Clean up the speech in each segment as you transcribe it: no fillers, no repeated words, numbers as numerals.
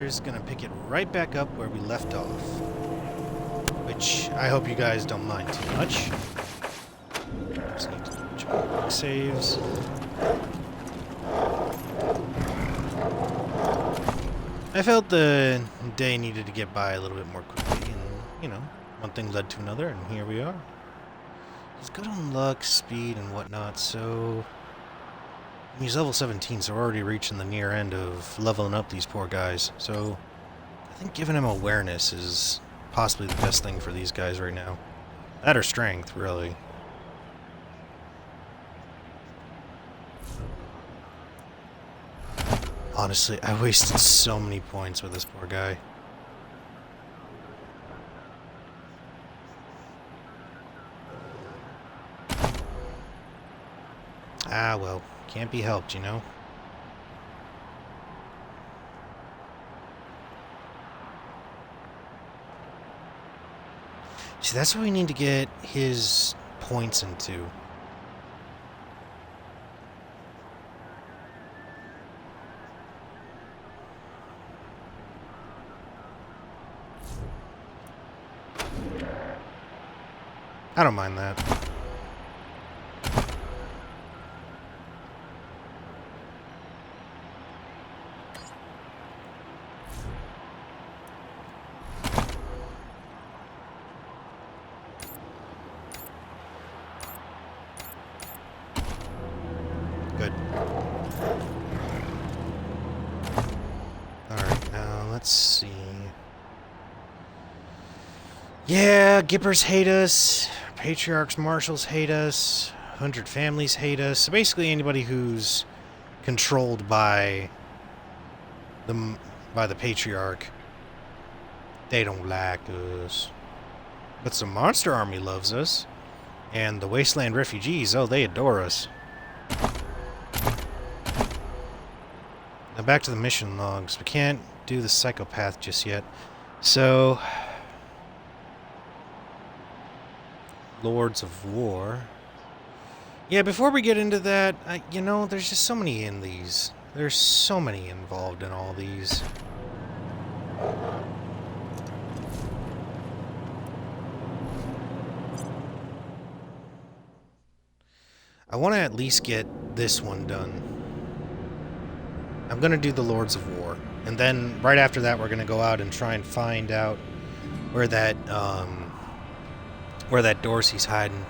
We're just gonna pick it right back up where we left off. Which I hope you guys don't mind too much. Just need to check quick saves. I felt the day needed to get by a little bit more quickly, and, you know, one thing led to another, and here we are. It's good on luck, speed, and whatnot, so... He's level 17, so we're already reaching the near end of leveling up these poor guys, so... I think giving him awareness is possibly the best thing for these guys right now. That or strength, really. Honestly, I wasted so many points with this poor guy. Ah, well, can't be helped, you know? See, that's what we need to get his points into. I don't mind that. Good. Alright, now let's see. Yeah, Gippers hate us. Patriarchs, marshals hate us. 100 families hate us. So basically anybody who's controlled by the patriarch, they don't like us. But the monster army loves us. And the Wasteland refugees, oh, they adore us. Now back to the mission logs. We can't do the psychopath just yet. So... Lords of War. Yeah, before we get into that, you know, there's just so many in these. There's so many involved in all these. I want to at least get this one done. I'm going to do the Lords of War. And then, right after that, we're going to go out and try and find out where that Dorsey's hiding.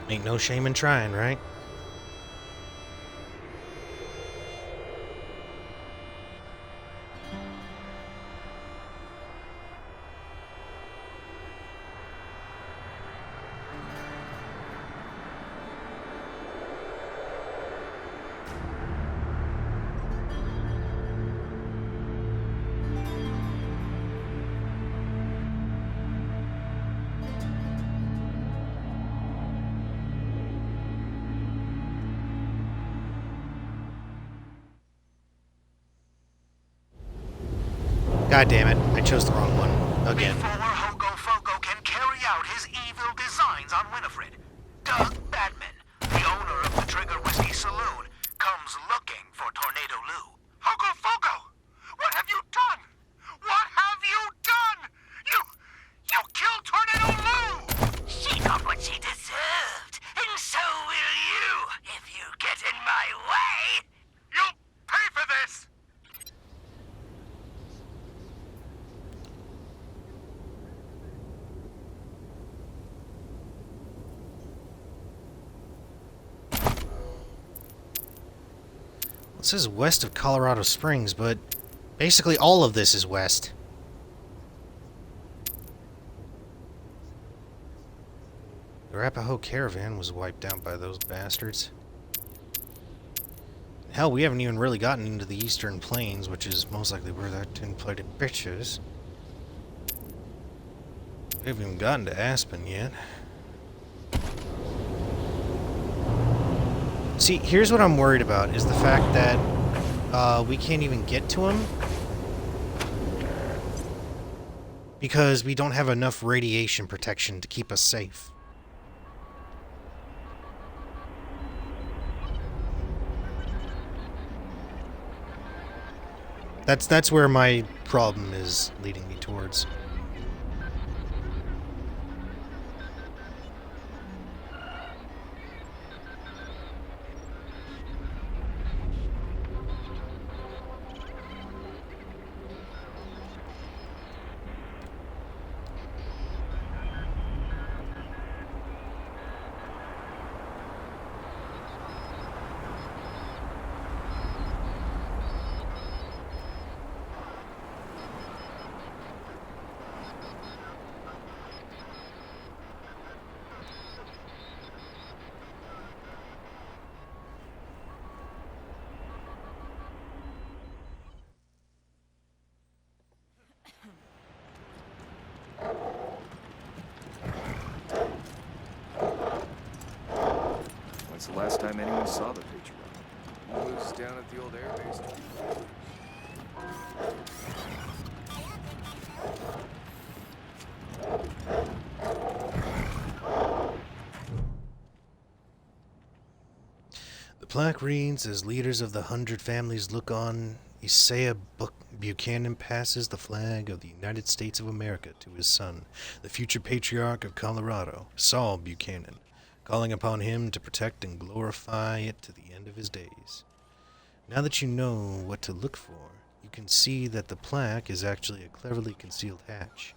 Ain't no shame in trying, right? God damn it, I chose the wrong one. Again. Before Hogo Fogo can carry out his evil designs on Winifred, Doug Badman, the owner of the Trigger Whiskey Saloon, comes looking for Tornado Lou. Hogo Fogo! What have you done? What have you done? You killed Tornado Lou! She got what she deserved, and so will you, if you get in my way! You'll pay for this! It says west of Colorado Springs, but basically all of this is west. The Arapaho caravan was wiped out by those bastards. Hell, we haven't even really gotten into the Eastern Plains, which is most likely where that tin-plated bitch is. We haven't even gotten to Aspen yet. See, here's what I'm worried about, is the fact that we can't even get to him because we don't have enough radiation protection to keep us safe. That's where my problem is leading me towards. When's the last time anyone saw the Patriot? He was down at the old airbase. The plaque reads, as leaders of the 100 families look on, Isaiah Buchanan passes the flag of the United States of America to his son, the future patriarch of Colorado, Saul Buchanan, calling upon him to protect and glorify it to the end of his days. Now that you know what to look for, you can see that the plaque is actually a cleverly concealed hatch.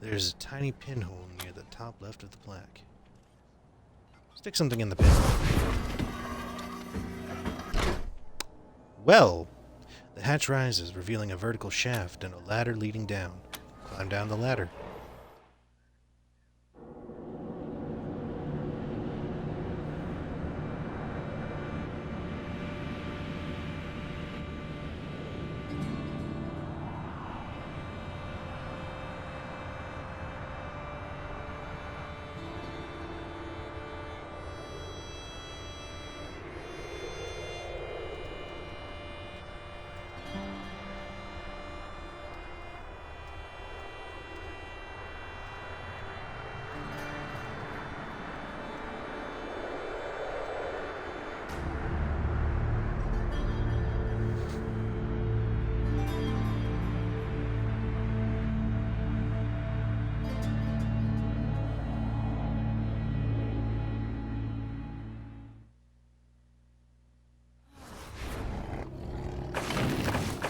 There's a tiny pinhole near the top left of the plaque. Stick something in the pinhole. Well, the hatch rises, revealing a vertical shaft and a ladder leading down. Climb down the ladder.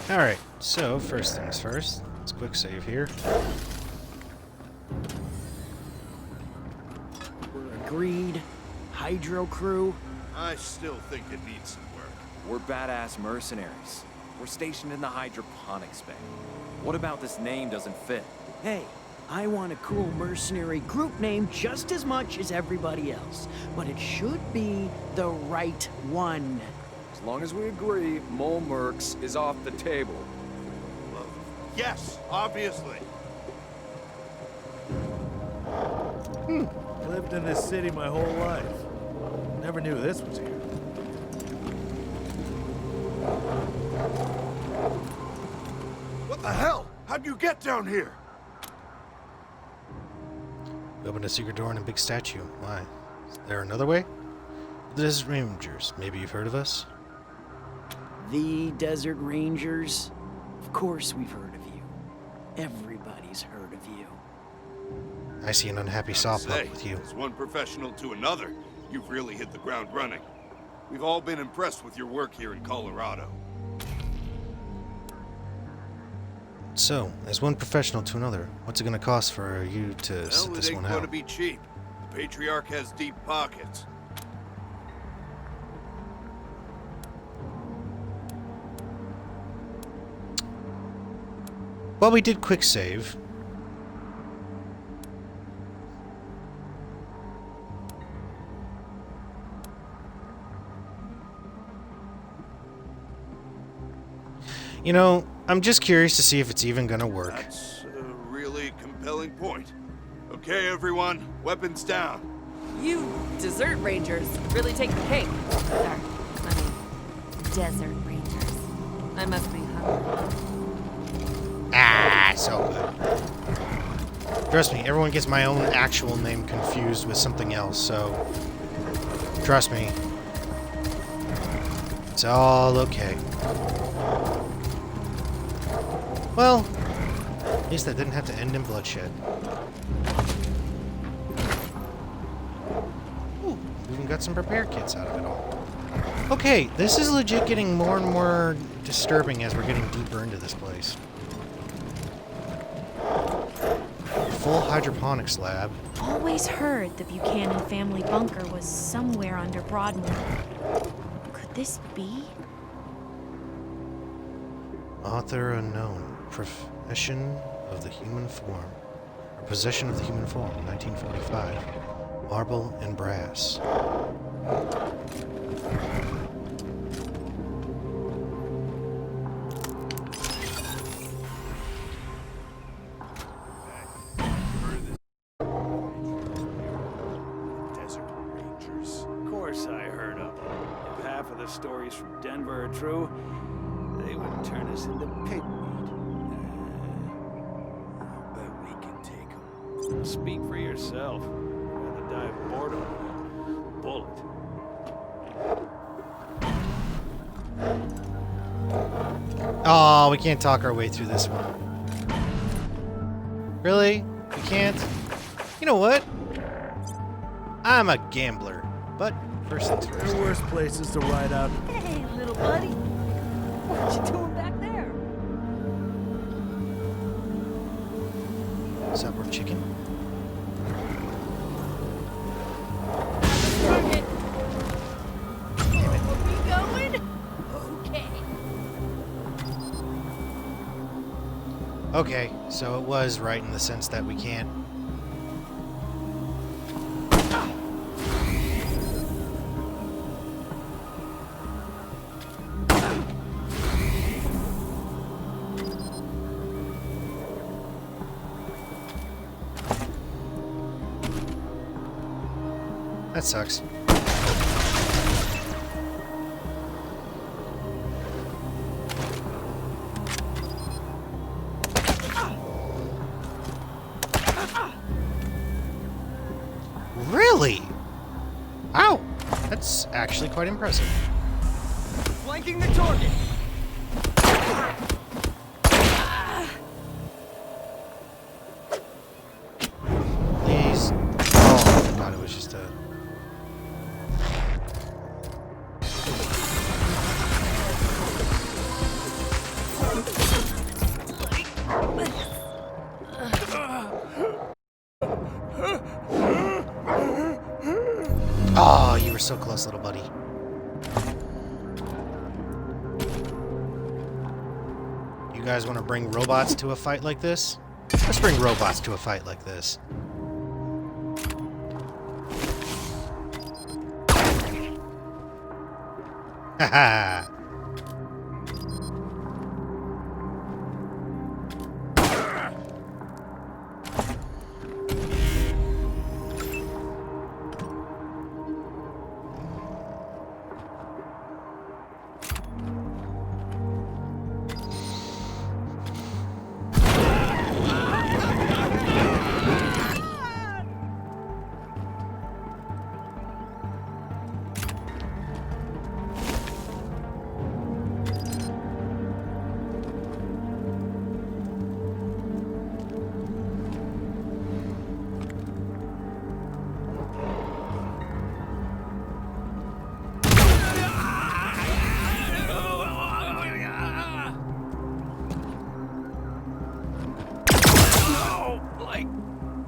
Alright, so first things first. Let's quick save here. We're agreed. Hydro crew. I still think it needs some work. We're badass mercenaries. We're stationed in the hydroponics bay. What about this name doesn't fit? Hey, I want a cool mercenary group name just as much as everybody else. But it should be the right one. As long as we agree, Mole Mercs is off the table. Well, yes, obviously. Lived in this city my whole life. Never knew this was here. What the hell? How'd you get down here? We opened a secret door and a big statue. Why? Is there another way? The Desert Rangers. Maybe you've heard of us? The Desert Rangers? Of course we've heard of you. Everybody's heard of you. I see an unhappy saw pup Say, with you. as one professional to another, you've really hit the ground running. We've all been impressed with your work here in Colorado. So, as one professional to another, what's it going to cost for you to sit Well, this it one ain't gonna out? be cheap. The Patriarch has deep pockets. Well, we did quick save. You know, I'm just curious to see if it's even gonna work. That's a really compelling point. Okay, everyone, weapons down. You desert rangers really take the cake. Sorry, I mean, desert rangers. I must be hungry. Ah, so good. Trust me, everyone gets my own actual name confused with something else, so trust me. It's all okay. Well, at least that didn't have to end in bloodshed. Ooh, we even got some repair kits out of it all. Okay, this is legit getting more and more disturbing as we're getting deeper into this place. Full hydroponics lab. Always heard the Buchanan family bunker was somewhere under Broadmoor. Could this be? Author unknown. Profession of the human form. Or possession of the human form, 1945. Marble and brass. Desert Rangers. Of course I heard of them. If half of the stories from Denver are true, they would turn us into pig meat. I'll bet we can take them. Speak for yourself. Rather die of boredom than a bullet. Oh, we can't talk our way through this one. Really? We can't? You know what? I'm a gambler. But first things There first. are worse places to ride out. Hey, little buddy. What you doing back there? Suburb chicken. Target. Are we going? Okay. Okay, so it was right in the sense that we can't. That sucks. Really? Ow! That's actually quite impressive. Flanking the target. Please. Oh my god, it was just a... Oh, you were so close, little buddy. You guys want to bring robots to a fight like this? Let's bring robots to a fight like this. Haha.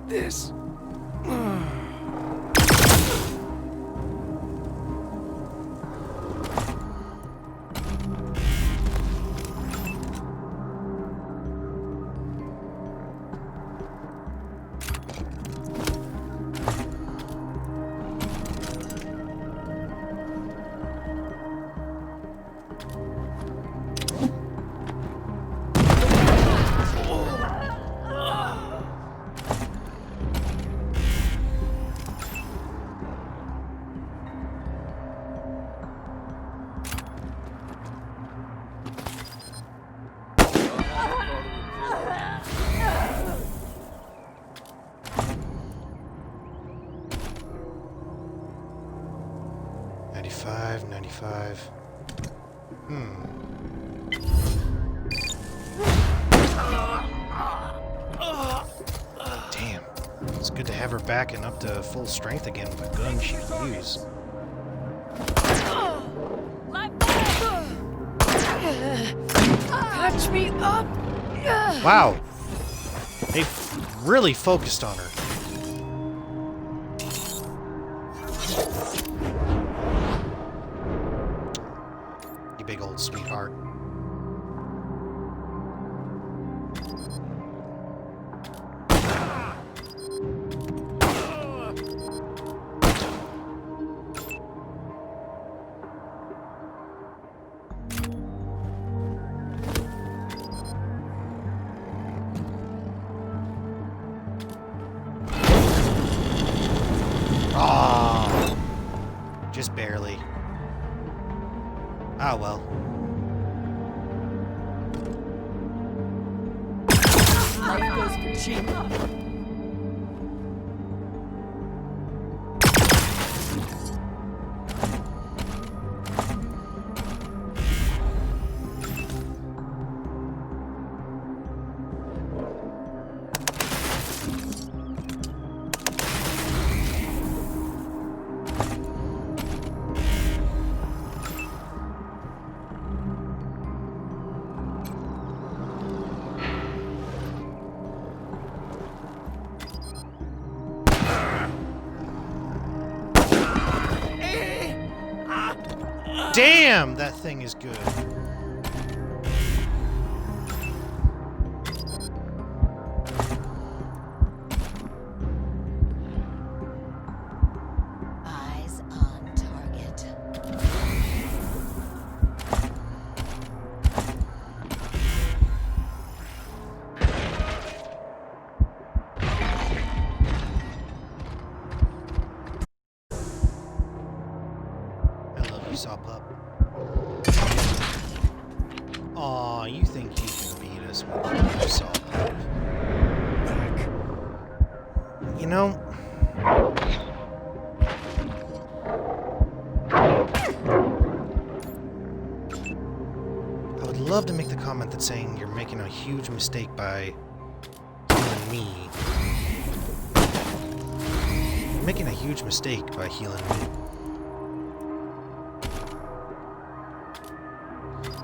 This. Good to have her back and up to full strength again with a gun she can use. Catch me up! Wow! They really focused on her. You big old sweetheart. Just barely. Ah, well. Life goes for cheap. Damn, that thing is good. Eyes on target. I love you, Saw Pup. Aw, you think you can beat us with your Saw Pup. You know... I would love to make the comment that's saying you're making a huge mistake by healing me. You're making a huge mistake by healing me.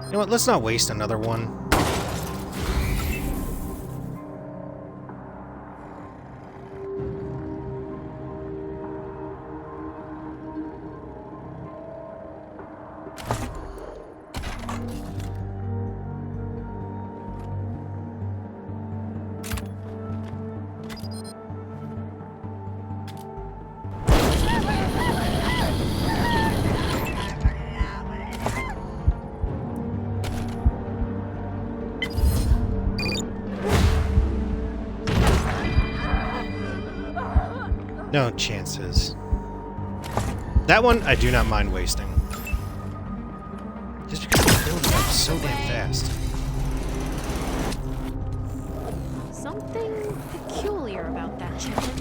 You know what, let's not waste another one. No chances. That one, I do not mind wasting. Just because it's building up so damn fast. Something peculiar about that chicken.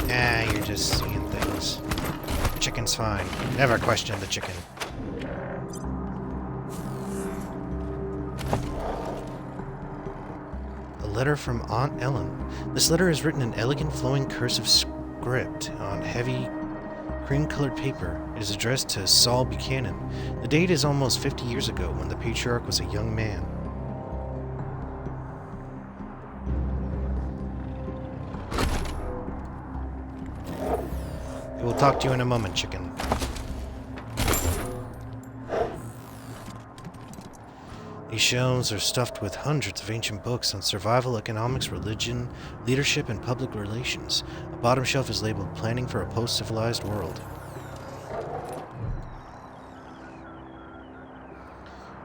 Ah, you're just seeing things. The chicken's fine. Never question the chicken. A letter from Aunt Ellen. This letter is written in elegant flowing cursive script on heavy cream-colored paper. It is addressed to Saul Buchanan. The date is almost 50 years ago when the patriarch was a young man. I will talk to you in a moment, chicken. These shelves are stuffed with hundreds of ancient books on survival, economics, religion, leadership, and public relations. A bottom shelf is labeled Planning for a Post-Civilized World.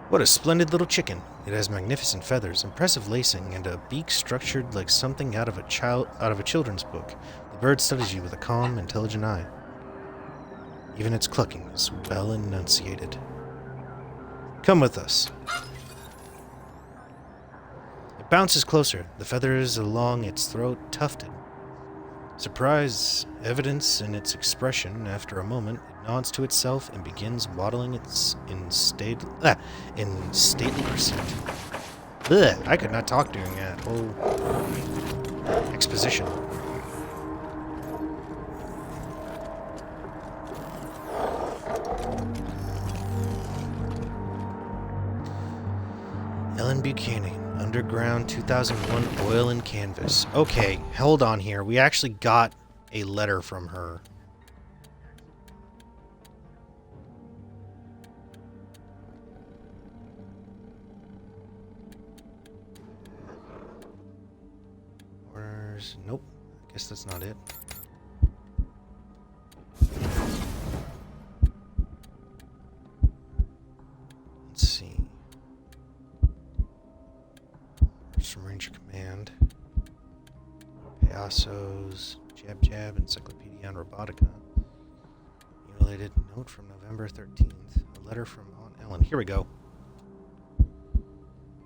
What a splendid little chicken. It has magnificent feathers, impressive lacing, and a beak structured like something out of a children's book. The bird studies you with a calm, intelligent eye. Even its clucking is well enunciated. Come with us. It bounces closer, the feathers along its throat tufted. Surprise evidence in its expression. After a moment, it nods to itself and begins waddling in stately pursuit. Blech, I could not talk during that whole exposition. Ellen Buchanan, Underground 2001 Oil and Canvas. Okay, hold on here. We actually got a letter from her. Orders. Nope. I guess that's not it. Let's see. From Ranger Command. Payasos. Jab Jab. Encyclopedia on Robotica. Mutilated note from November 13th. A letter from Aunt Ellen. Here we go.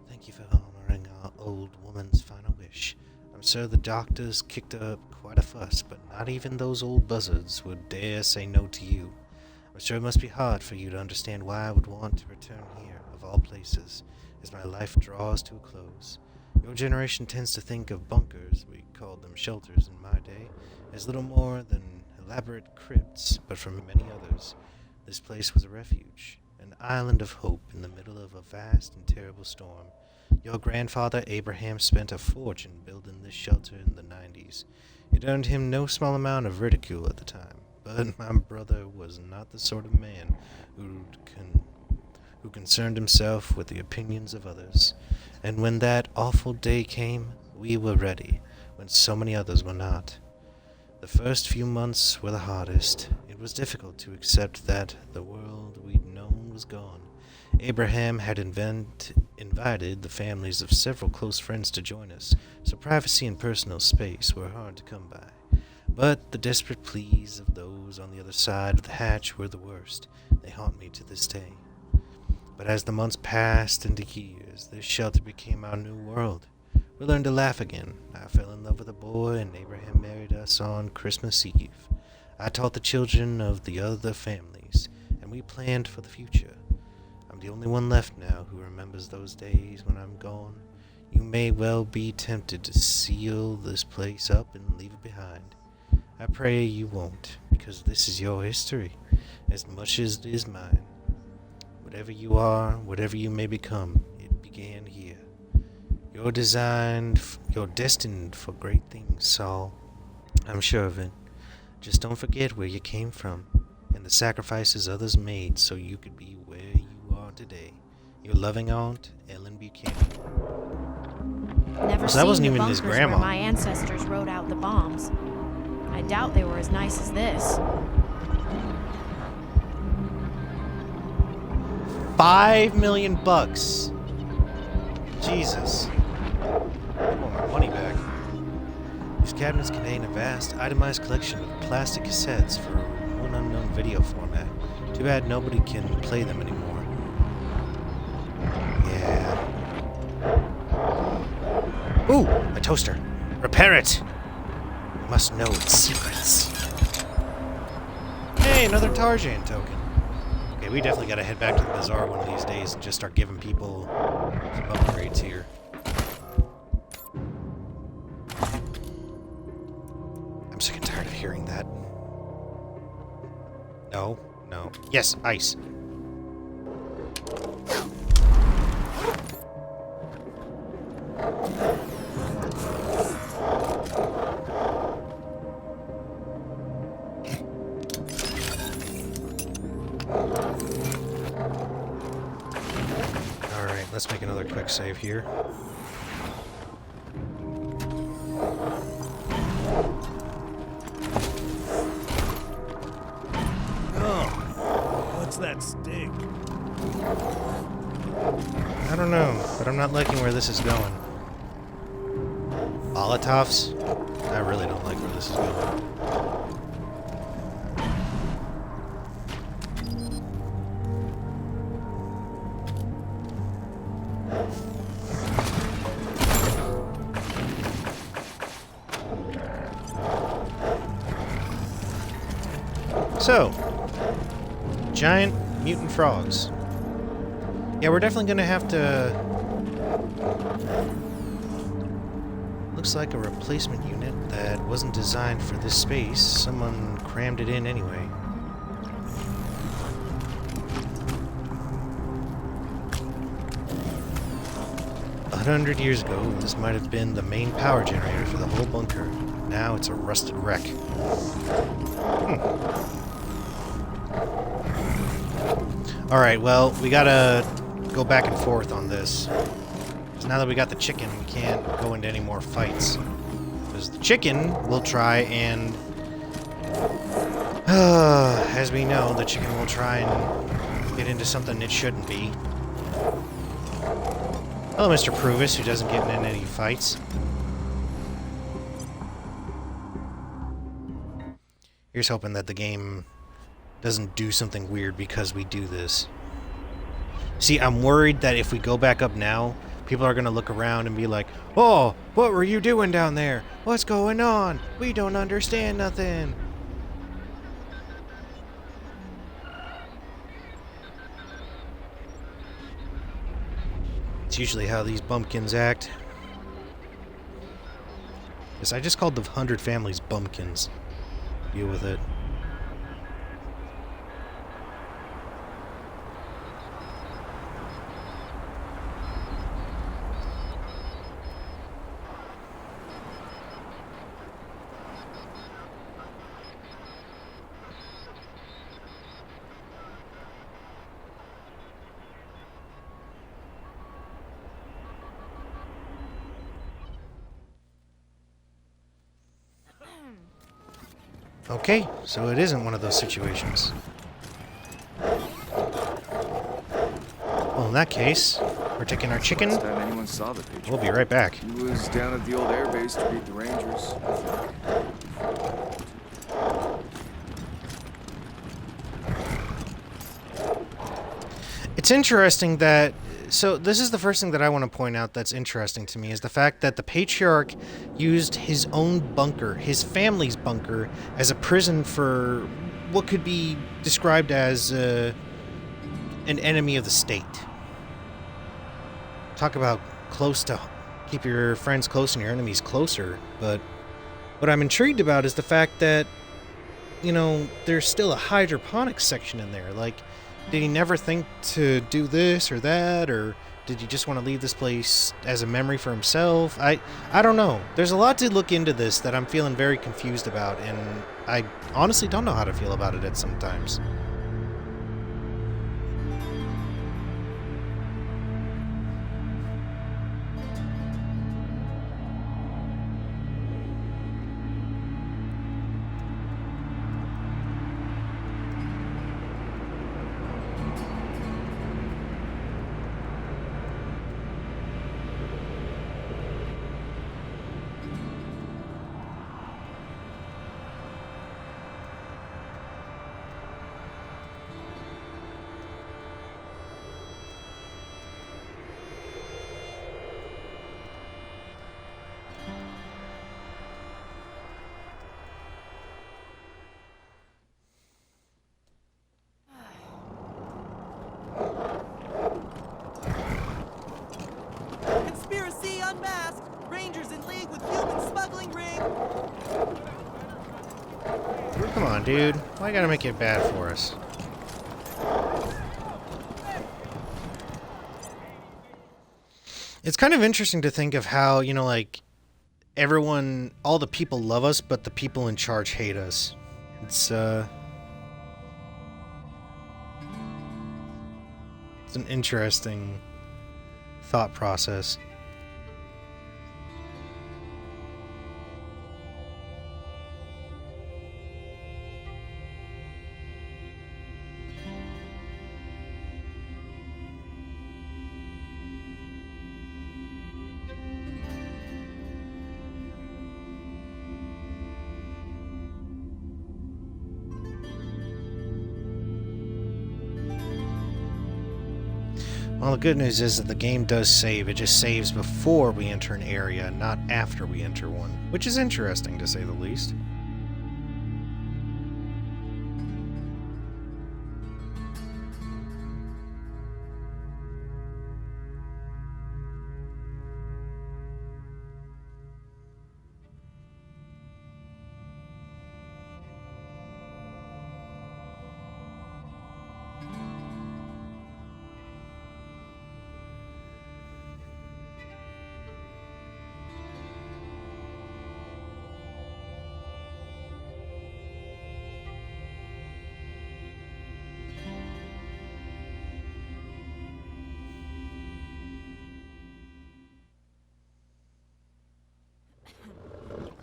Thank you for honoring our old woman's final wish. I'm sure the doctors kicked up quite a fuss, but not even those old buzzards would dare say no to you. I'm sure it must be hard for you to understand why I would want to return here, of all places, as my life draws to a close. Your generation tends to think of bunkers, we called them shelters in my day, as little more than elaborate crypts, but for many others, this place was a refuge, an island of hope in the middle of a vast and terrible storm. Your grandfather Abraham spent a fortune building this shelter in the 90s. It earned him no small amount of ridicule at the time, but my brother was not the sort of man who concerned himself with the opinions of others. And when that awful day came, we were ready, when so many others were not. The first few months were the hardest. It was difficult to accept that the world we'd known was gone. Abraham had invited the families of several close friends to join us, so privacy and personal space were hard to come by. But the desperate pleas of those on the other side of the hatch were the worst. They haunt me to this day. But as the months passed into years, this shelter became our new world. We learned to laugh again. I fell in love with a boy, and Abraham married us on Christmas Eve. I taught the children of the other families, and we planned for the future. I'm the only one left now who remembers those days when I'm gone. You may well be tempted to seal this place up and leave it behind. I pray you won't, because this is your history, as much as it is mine. Whatever you are, whatever you may become, it began here. You're destined for great things, Saul. I'm sure of it. Just don't forget where you came from, and the sacrifices others made so you could be where you are today. Your loving aunt, Ellen Buchanan. Never So that wasn't seen the even his bunkers grandma. where my ancestors rode out the bombs. I doubt they were as nice as this. $5 million. Jesus. I want my money back. These cabinets contain a vast, itemized collection of plastic cassettes for one unknown video format. Too bad nobody can play them anymore. Yeah. Ooh, a toaster. Repair it! We must know its secrets. Hey, another Tarzan token. Okay, we definitely gotta head back to the bazaar one of these days and just start giving people some upgrades here. I'm sick and tired of hearing that. No, no. Yes, ice. Alright, let's make another quick save here. What's that sting? I don't know, but I'm not liking where this is going. Molotovs? I really don't like where this is going. So, giant mutant frogs. Yeah, we're definitely gonna have to Looks like a replacement unit that wasn't designed for this space. Someone crammed it in anyway. A 100 years ago, this might have been the main power generator for the whole bunker. Now it's a rusted wreck. Alright, well, we gotta go back and forth on this. Because now that we got the chicken, we can't go into any more fights. Because the chicken will try and... as we know, the chicken will try and get into something it shouldn't be. Hello, Mr. Pruvis, who doesn't get in any fights. Here's hoping that the game doesn't do something weird because we do this. See, I'm worried that if we go back up now, people are going to look around and be like, "Oh, what were you doing down there? What's going on? We don't understand nothing." It's usually how these bumpkins act. Yes, I just called the 100 families bumpkins. Deal with it. Okay, so it isn't one of those situations. Well, in that case, we're taking our chicken. Last time anyone saw the picture. We'll be right back. He was down at the old airbase to beat the Rangers. It's interesting that... So, this is the first thing that I want to point out that's interesting to me, is the fact that the Patriarch used his own bunker, his family's bunker, as a prison for what could be described as an enemy of the state. Talk about close to... Keep your friends close and your enemies closer, but what I'm intrigued about is the fact that, you know, there's still a hydroponics section in there. Like, did he never think to do this or that, or did he just want to leave this place as a memory for himself? I don't know. There's a lot to look into this that I'm feeling very confused about, and I honestly don't know how to feel about it at some times. Conspiracy unmasked! Rangers in league with human smuggling ring! Come on, dude. Why you gotta make it bad for us? It's kind of interesting to think of how, you know, like, everyone, all the people love us, but the people in charge hate us. It's an interesting thought process. Well, the good news is that the game does save. It just saves before we enter an area, not after we enter one, which is interesting to say the least.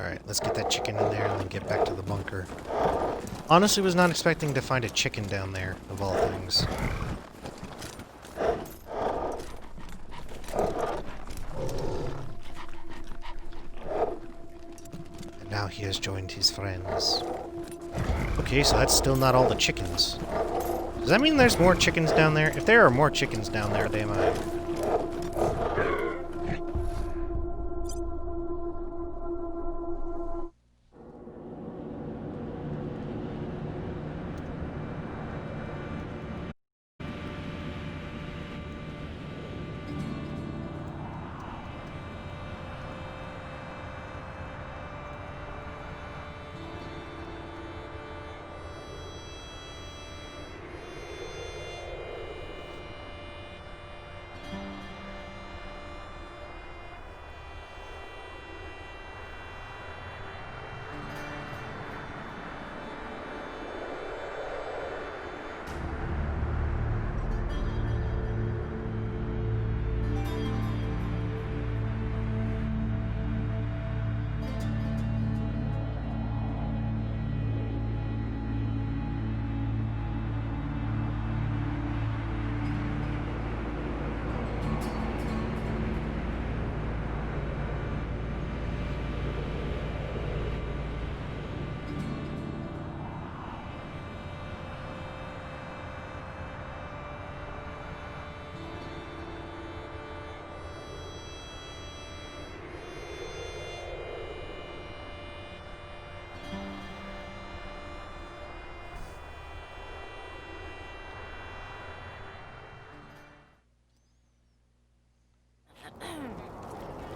Alright, let's get that chicken in there and then get back to the bunker. Honestly, was not expecting to find a chicken down there, of all things. And now he has joined his friends. Okay, so that's still not all the chickens. Does that mean there's more chickens down there? If there are more chickens down there, they might.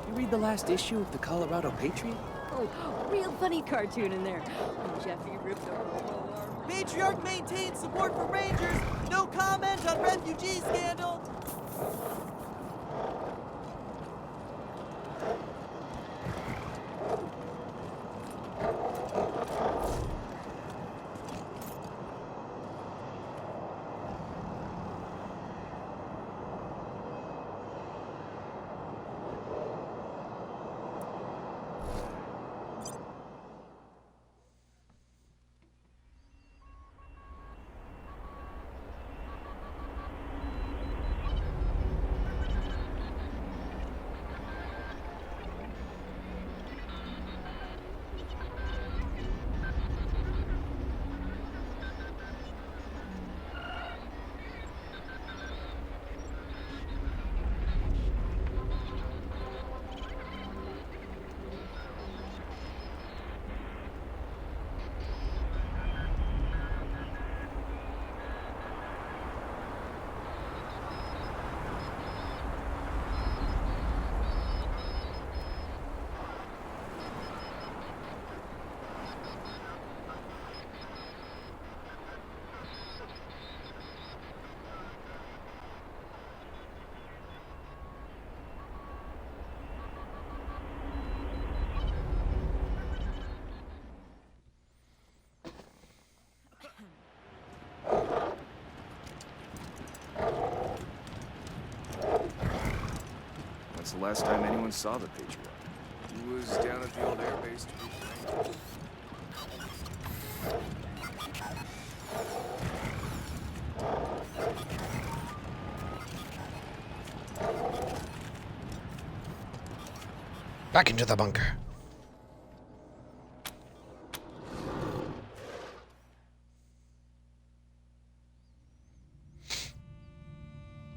You read the last issue of the Colorado Patriot? Oh, real funny cartoon in there. When Jeffy ripped our Matriarch maintains support for Rangers. No comment on refugee scandal. When's the last time anyone saw the Patriot? He was down at the old airbase to be trained. Back into the bunker.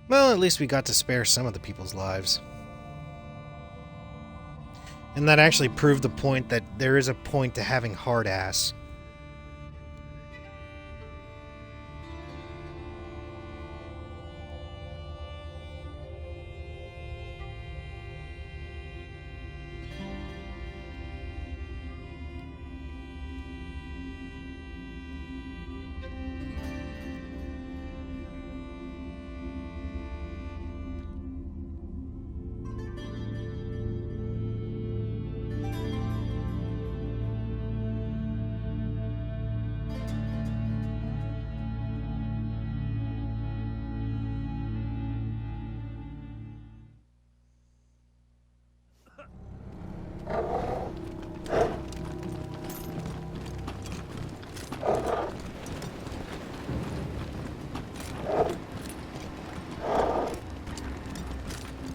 Well, at least we got to spare some of the people's lives. And that actually proved the point that there is a point to having hard ass.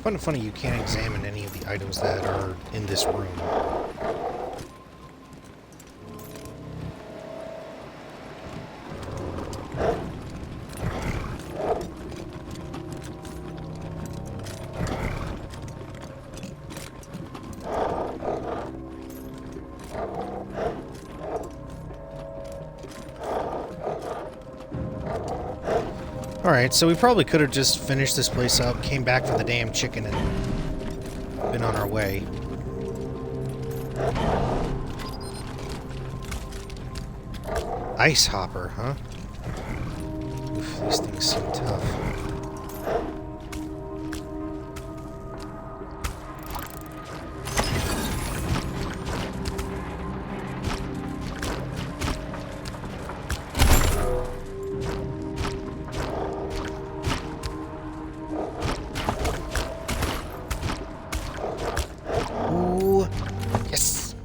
Funny, you can't examine any of the items that are in this room. Alright, so we probably could have just finished this place up, came back for the damn chicken, and been on our way. Ice hopper, huh? Oof, these things seem tough. Ooh, yes!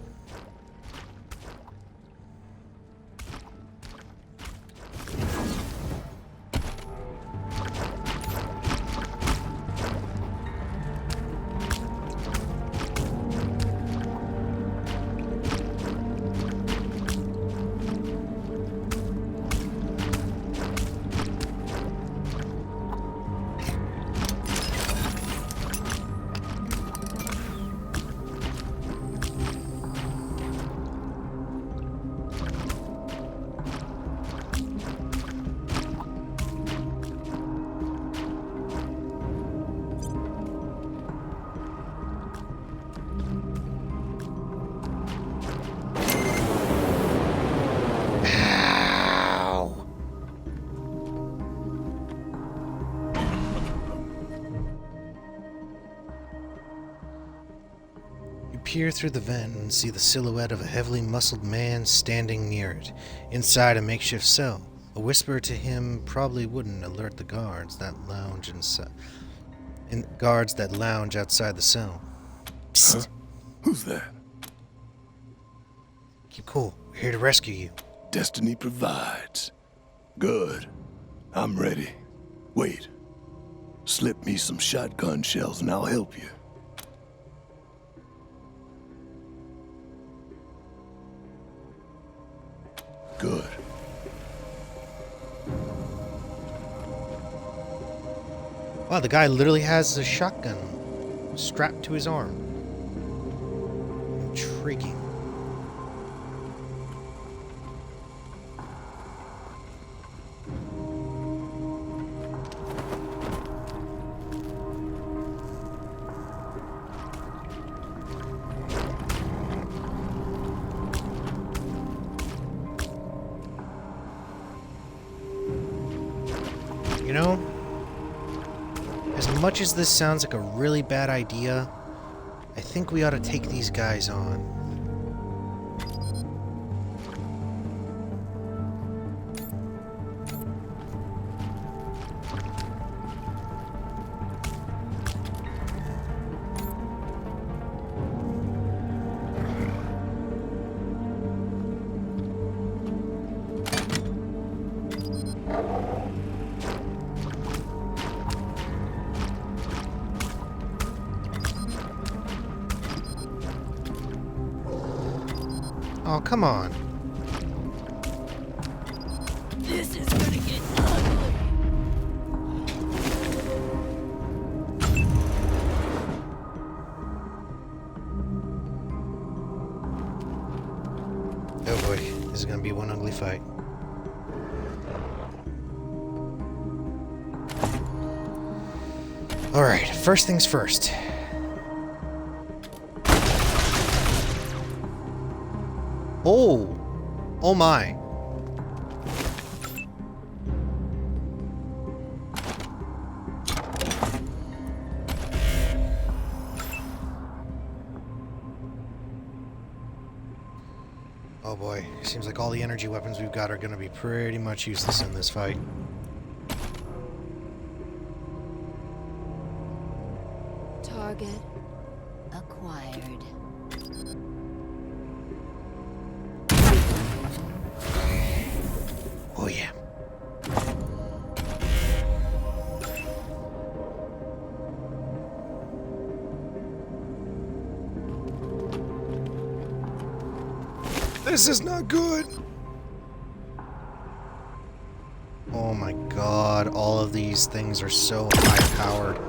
Peer through the vent and see the silhouette of a heavily muscled man standing near it, inside a makeshift cell. A whisper to him probably wouldn't alert the guards that lounge outside the cell. Psst. Huh? Who's that? Keep cool. We're here to rescue you. Destiny provides. Good. I'm ready. Wait. Slip me some shotgun shells and I'll help you. Good. Wow, the guy literally has a shotgun strapped to his arm. Intriguing. You know, as much as this sounds like a really bad idea, I think we ought to take these guys on. Oh, come on. This is gonna get ugly. Oh boy, this is gonna be one ugly fight. Alright, first things first. Oh! Oh my. Oh boy, seems like all the energy weapons we've got are gonna be pretty much useless in this fight. Target acquired. Oh yeah. This is not good. Oh my god, all of these things are so high-powered.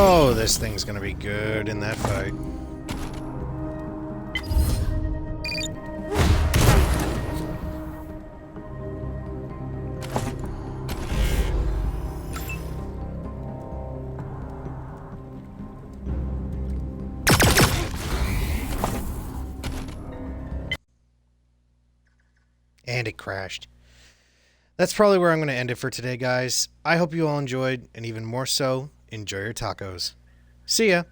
Oh, this thing's gonna be good in that fight. And it crashed. That's probably where I'm going to end it for today, guys. I hope you all enjoyed, and even more so, enjoy your tacos. See ya!